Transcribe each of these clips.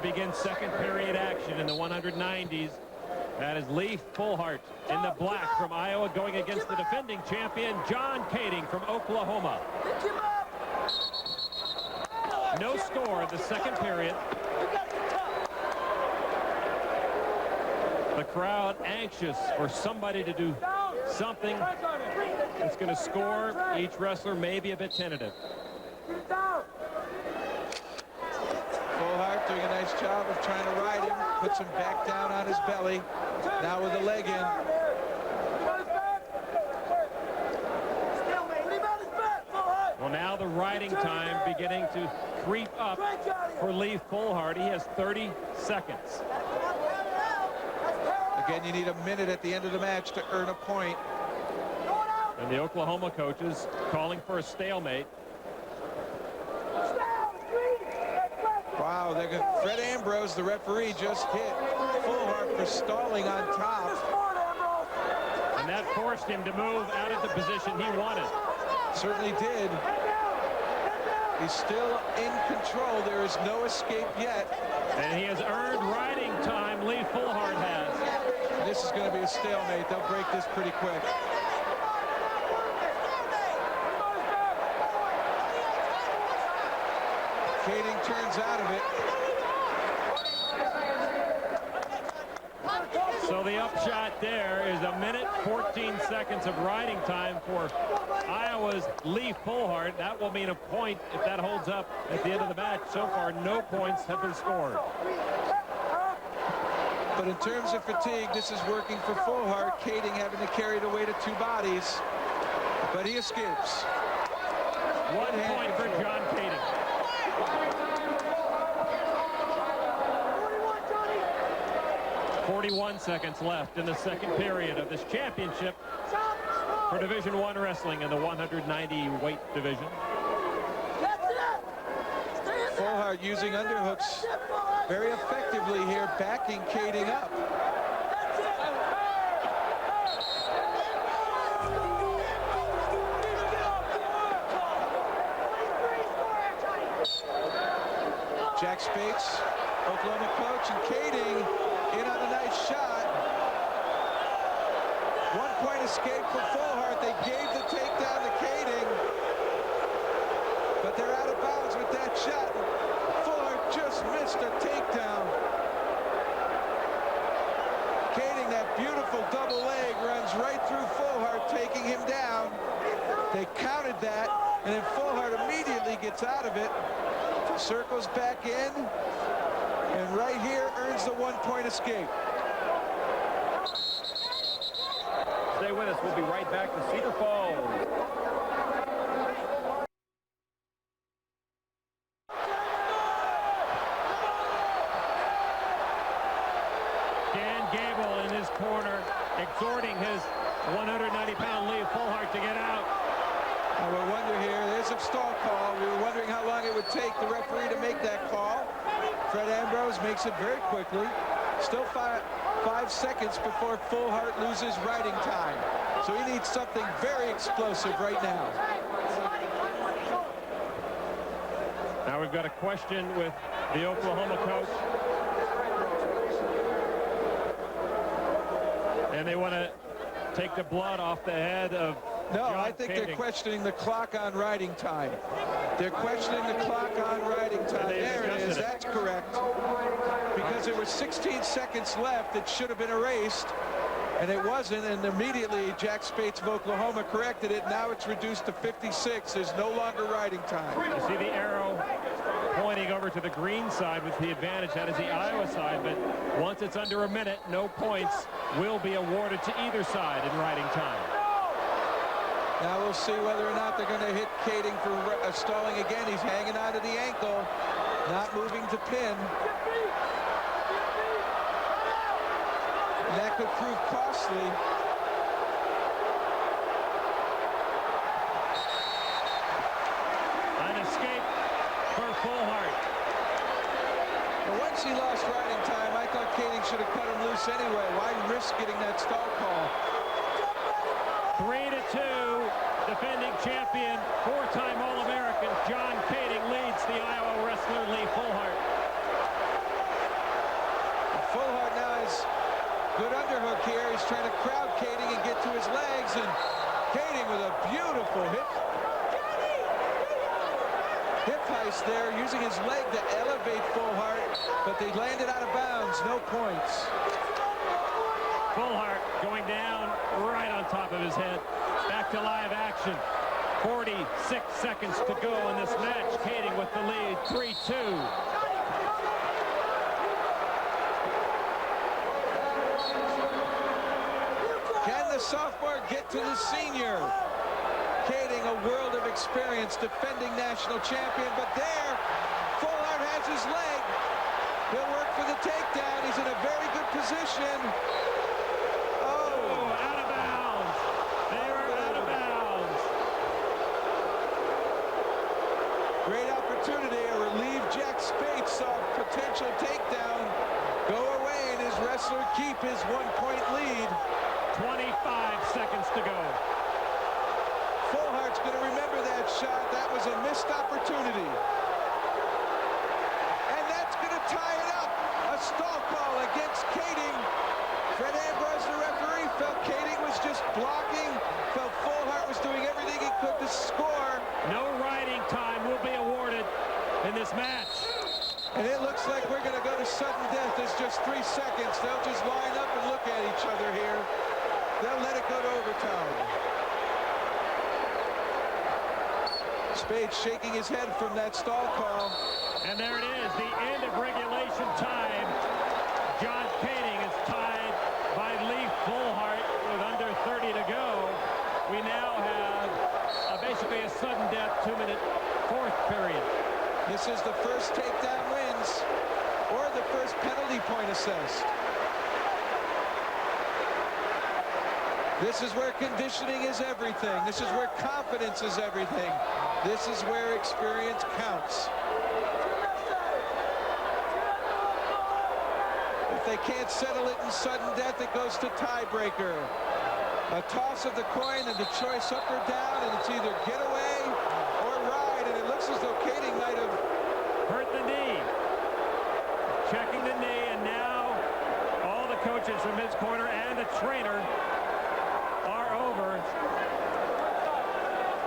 begin second period action in the 190s. That is Lee Fullhart in the black from Iowa going against the defending champion John Kading from Oklahoma. No score in the second period. The crowd anxious for somebody to do something that's going to score. Each wrestler may be a bit tentative. Fullhart doing a nice job of trying to ride him. Puts him back down on his belly. Now with the leg in. Well, now the riding time beginning to creep up for Lee Fullhart. He has 30 seconds. Again, you need a minute at the end of the match to earn a point. And the Oklahoma coaches calling for a stalemate. Wow, Fred Ambrose, the referee, just hit Fullhart for stalling on top. And that forced him to move out of the position he wanted. Certainly did. He's still in control. There is no escape yet. And he has earned riding time. Lee Fullhart has. This is going to be a stalemate. They'll break this pretty quick. Kading turns out of it. So the upshot there is a minute 14 seconds of riding time for Iowa's Lee Fullhart. That will mean a point if that holds up at the end of the match. So far, no points have been scored. But in terms of fatigue, this is working for Fullhart. Kading having to carry the weight of two bodies. But he escapes. 1 point for John Kading. 41 seconds left in the second period of this championship for Division I wrestling in the 190 weight division. Fullhart using underhooks very effectively here, backing Kading up. Jack Spates, Oklahoma coach, and Kading in on a nice shot. 1 point escape for Fullhart. They gave the takedown to Kading, but they're out of bounds with that shot. Fullhart just missed a takedown. Kading, that beautiful double leg, runs right through Fullhart, taking him down. They counted that, and then Fullhart immediately gets out of it, circles back in, and right here earns the 1 point escape. Stay with us. We'll be right back to Cedar Falls. Dan Gable in his corner, exhorting his 190-pound Lee Fullhart to get out. I will wonder here, there's a stall call. We were wondering how long it would take the referee to make that call. Fred Ambrose makes it very quickly. Still five seconds before Fullhart loses riding time. So he needs something very explosive right now. Now we've got a question with the Oklahoma coach. And they want to take the blood off the head of No, John I think Kading. they're questioning the clock on riding time. They're questioning the clock on riding time. There it is. That's correct. Because there were 16 seconds left, it should have been erased, and it wasn't. And immediately, Jack Spates of Oklahoma corrected it. Now it's reduced to 56. There's no longer riding time. You see the arrow pointing over to the green side with the advantage. That is the Iowa side. But once it's under a minute, no points will be awarded to either side in riding time. Now we'll see whether or not they're going to hit Kading for stalling again. He's hanging onto the ankle, not moving to pin. And that could prove costly. An escape for Fullhart. But once he lost riding time, I thought Kading should have cut him loose anyway. Why risk getting that stall call? 3-2, defending champion, four-time All-American John Kading leads the Iowa wrestler Lee Fullhart. Good underhook here. He's trying to crowd Kading and get to his legs, and Kading with a beautiful hip heist there, using his leg to elevate Fullhart, but they landed out of bounds. No points. Fullhart going down right on top of his head. Back to live action. 46 seconds to go in this match. Kading with the lead, 3-2. Can the sophomore get to the senior? Kading, a world of experience, defending national champion, but there, Fullhart has his leg. He'll work for the takedown. He's in a very good position. Oh, out of bounds. They were out of bounds. Great opportunity. A relieved Jack Spade saw potential takedown go away, and his wrestler keep his 1-point lead. 25 seconds to go. Fullhart's going to remember that shot. That was a missed opportunity. And that's going to tie it up. A stall call against Kading. Fred Ambrose, the referee, felt Kading was just blocking, felt Fullhart was doing everything he could to score. No riding time will be awarded in this match. And it looks like we're going to go to sudden death. There's just 3 seconds. They'll just line up and look at each other here. They'll let it go to overtime. Spade shaking his head from that stall call. And there it is, the end of regulation time. John Kading is tied by Lee Fullhart with under 30 to go. We now have basically a sudden death 2-minute fourth period. This is the first takedown wins, or the first penalty point assessed. This is where conditioning is everything. This is where confidence is everything. This is where experience counts. If they can't settle it in sudden death, it goes to tiebreaker. A toss of the coin and the choice up or down, and it's either get away or ride, and it looks as though Kading might have hurt the knee. Checking the knee, and now all the coaches from his corner and the trainer are over.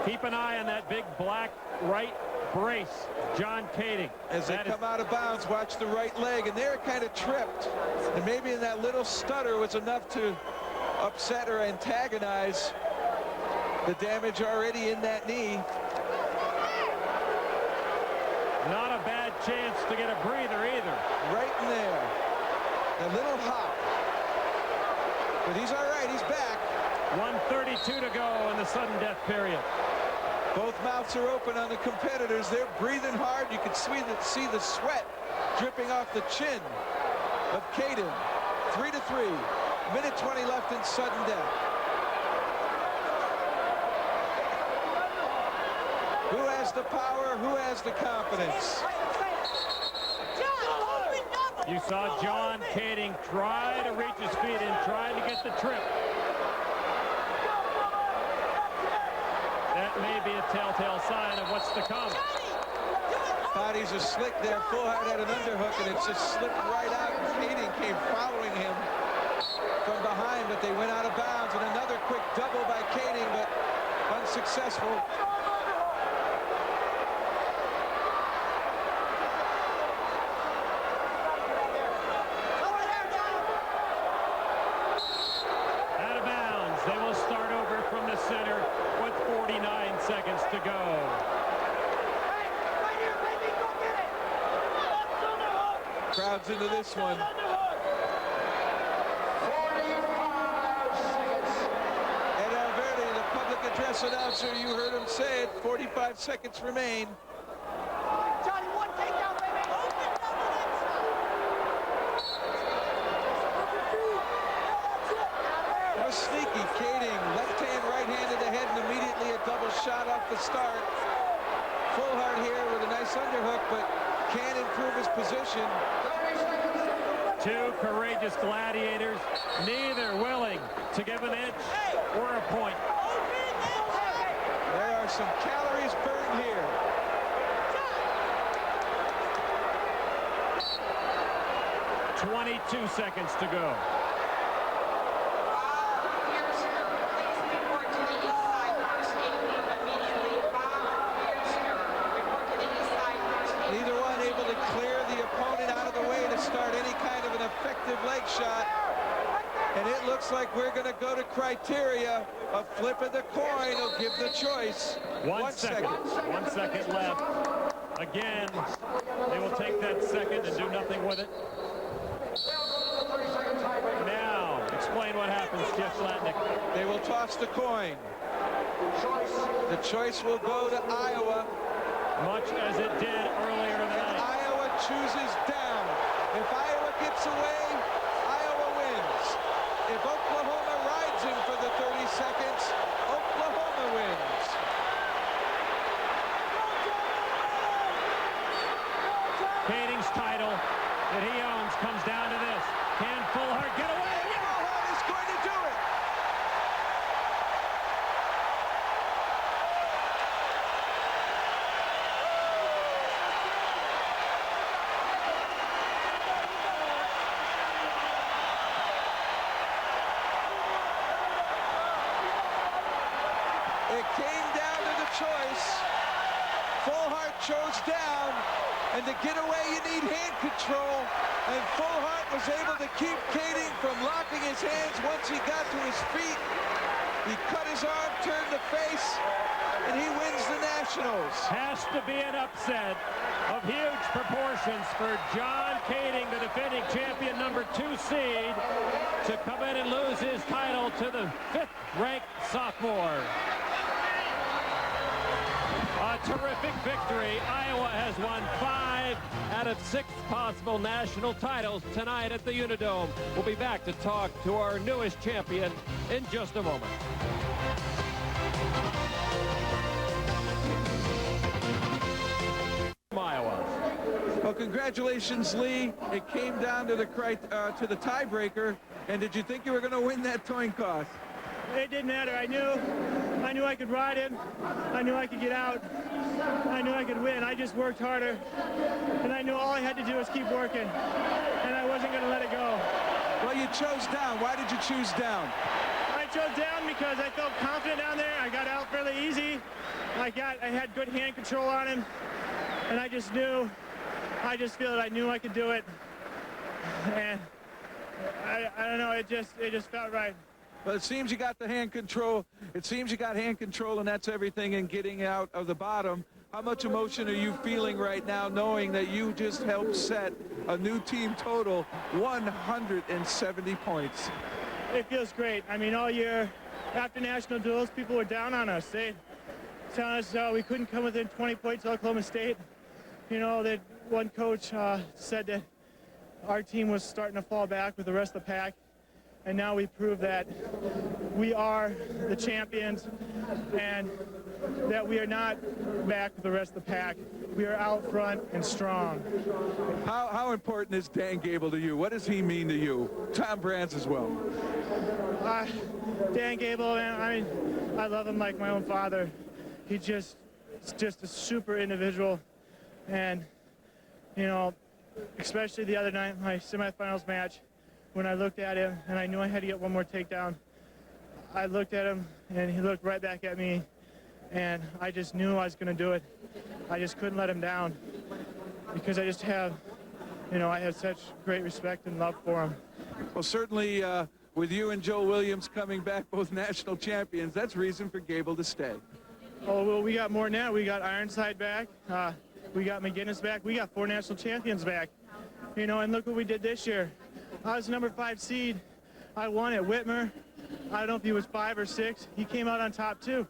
Keep an eye on that big black right brace, John Kading. As they come out of bounds, watch the right leg, and they're kind of tripped. And maybe in that little stutter was enough to upset or antagonize the damage already in that knee. Not a bad chance to get a breather either. Right in there. A little hop. But he's all right, he's back. 1:32 to go in the sudden death period. Both mouths are open on the competitors. They're breathing hard. You can see the sweat dripping off the chin of Kading. 3-3. Minute 20 left in sudden death. Who has the power? Who has the confidence? You saw John Kading try to reach his feet and try to get the trip. That may be a telltale sign of what's to come. Bodies are slick there. Fullhart had an underhook, and it just slipped right out. Kading came following him from behind, but they went out of bounds. And another quick double by Kading, but unsuccessful. Out of bounds. They will start over from the center with 49 seconds to go. Crowd's into this one. Address announcer, you heard him say it. 45 seconds remain. Johnny, one takedown, baby. How sneaky. Kading, left hand, right hand to the head, and immediately a double shot off the start. Fullhart here with a nice underhook, but can't improve his position. Two courageous gladiators, neither willing to give an inch or a point. There are some calories burned here. .22 seconds to go. effective leg shot. And it looks like we're going to go to criteria of flip of the coin. Will give the choice. 1 second. 1 second left. Again, they will take that second and do nothing with it. Now, explain what happens, Jeff Latnick. They will toss the coin. The choice will go to Iowa. Much as it did earlier in the night. Iowa chooses down. If Iowa gets away, Iowa wins. If Oklahoma rides him for the 30 seconds, Oklahoma wins. Kading's title that he owns comes down to this. Can Fullhart get away? Fullhart is going to do it. It came down to the choice. Fullhart chose down, and to get away you need hand control, and Fullhart was able to keep Kading from locking his hands once he got to his feet. He cut his arm, turned the face, and he wins the Nationals. Has to be an upset of huge proportions for John Kading, the defending champion, number 2 seed, to come in and lose his title to the 5th-ranked sophomore. A terrific victory. Iowa has won 5 out of 6 possible national titles tonight at the Unidome. We'll be back to talk to our newest champion in just a moment. Iowa. Well, congratulations, Lee. It came down to the tiebreaker. And did you think you were going to win that coin toss? It didn't matter. I knew I could ride him. I knew I could get out. I knew I could win. I just worked harder, and I knew all I had to do was keep working, and I wasn't going to let it go. Well, you chose down. Why did you choose down? I chose down because I felt confident down there. I got out fairly easy. I had good hand control on him, and I just feel that I knew I could do it, and I don't know. It just felt right. Well, it seems you got the hand control. It seems you got hand control, and that's everything in getting out of the bottom. How much emotion are you feeling right now knowing that you just helped set a new team total 170 points? It feels great. I mean, all year after national duels, people were down on us. They telling us we couldn't come within 20 points of Oklahoma State. You know, that one coach said that our team was starting to fall back with the rest of the pack. And now we prove that we are the champions and that we are not back with the rest of the pack. We are out front and strong. How important is Dan Gable to you? What does he mean to you? Tom Brands as well. Dan Gable, man, I love him like my own father. He's just a super individual. And, you know, especially the other night, my semifinals match, when I looked at him and I knew I had to get one more takedown, I looked at him and he looked right back at me, and I just knew I was going to do it. I just couldn't let him down because I just have, you know, I have such great respect and love for him. Well, certainly with you and Joe Williams coming back, both national champions, that's reason for Gable to stay. Oh, well, we got more now. We got Ironside back. We got McGinnis back. We got 4 national champions back. You know, and look what we did this year. I was number 5 seed. I won at Whitmer. I don't know if he was 5 or 6. He came out on top too.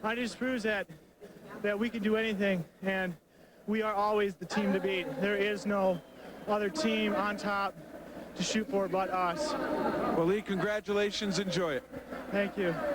I just proves that we can do anything, and we are always the team to beat. There is no other team on top to shoot for but us. Well, Lee, congratulations. Enjoy it. Thank you.